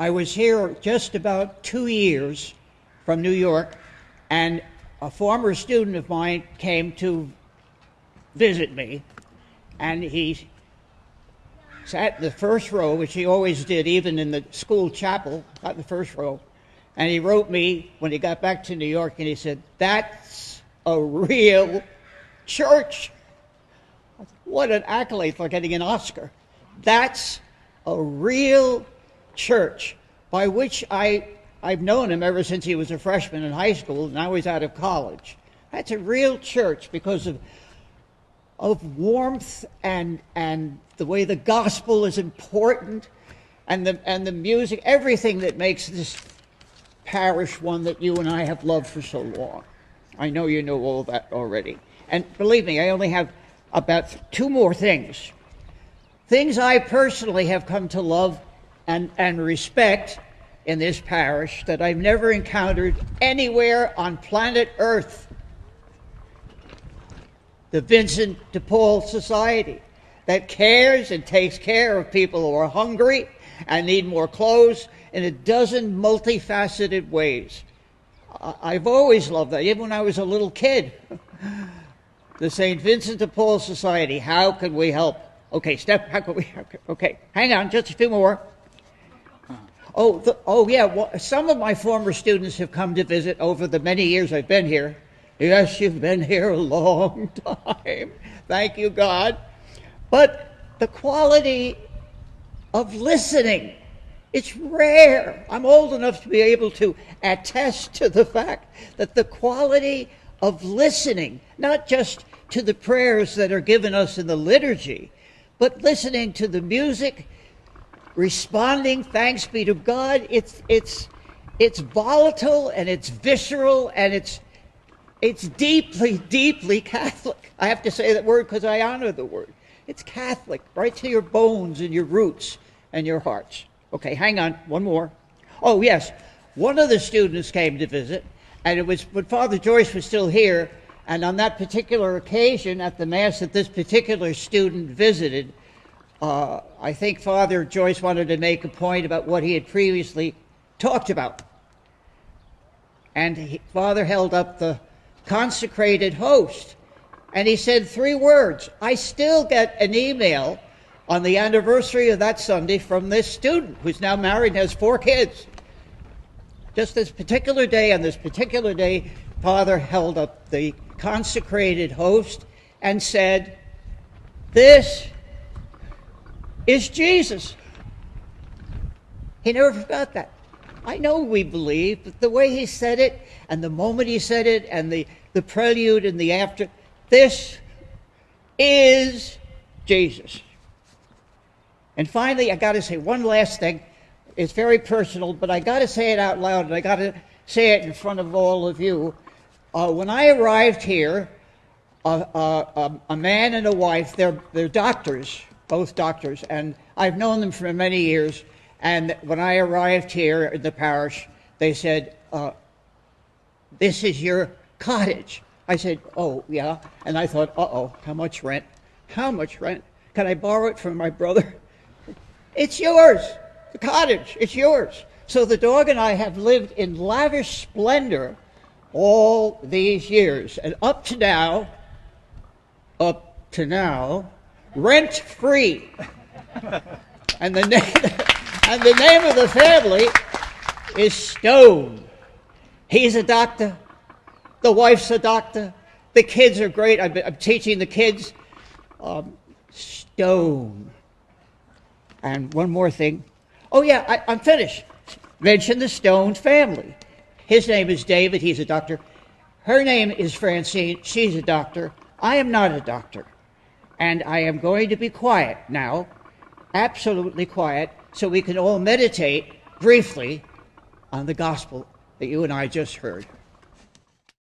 I was here just about 2 years from New York, and a former student of mine came to visit me, and he sat in the first row, which he always did, even in the school chapel, got in the first row, and he wrote me when he got back to New York, and he said, "That's a real church." What an accolade for getting an Oscar. That's a real church, by which I've known him ever since he was a freshman in high school, and now he's out of college. That's a real church because of warmth and the way the gospel is important, and the music, everything that makes this parish one that you and I have loved for so long. I know you know all that already. And believe me, I only have about 2 more things. Things I personally have come to love and respect in this parish that I've never encountered anywhere on planet Earth. The Vincent de Paul Society, that cares and takes care of people who are hungry and need more clothes in a dozen multifaceted ways. I've always loved that, even when I was a little kid. The St. Vincent de Paul Society, how can we help? Okay, okay, hang on, just a few more. Some of my former students have come to visit over the many years I've been here. Yes, you've been here a long time. Thank you, God. But the quality of listening, it's rare. I'm old enough to be able to attest to the fact that the quality of listening, not just to the prayers that are given us in the liturgy, but listening to the music, responding, thanks be to God, it's volatile and it's visceral and it's deeply, deeply Catholic. I have to say that word because I honor the word. It's Catholic, right to your bones and your roots and your hearts. Okay, hang on, one more. Oh, yes, one of the students came to visit, and it was when Father Joyce was still here, and on that particular occasion, at the Mass that this particular student visited, I think Father Joyce wanted to make a point about what he had previously talked about. And Father held up the consecrated host, and he said 3 words. I still get an email on the anniversary of that Sunday from this student who's now married and has 4 kids. Just this particular day, on this particular day, Father held up the consecrated host and said, "This is Jesus." He never forgot that. I know we believe, but the way he said it, and the moment he said it, and the prelude and the after, this is Jesus. And finally, I got to say one last thing. It's very personal, but I got to say it out loud, and I got to say it in front of all of you. When I arrived here, a man and a wife, they're doctors, both doctors, and I've known them for many years. And when I arrived here in the parish, they said, "This is your cottage." I said, "Oh, yeah." And I thought, uh-oh, how much rent? How much rent? Can I borrow it from my brother? It's yours. The cottage, it's yours. So the dog and I have lived in lavish splendor all these years. And up to now, rent-free. And the name of the family is Stone. He's a doctor. The wife's a doctor. The kids are great. I'm teaching the kids. Stone. And one more thing. Oh, yeah, I'm finished. Mention the Stone family. His name is David. He's a doctor. Her name is Francine. She's a doctor. I am not a doctor. And I am going to be quiet now, absolutely quiet, so we can all meditate briefly on the gospel that you and I just heard.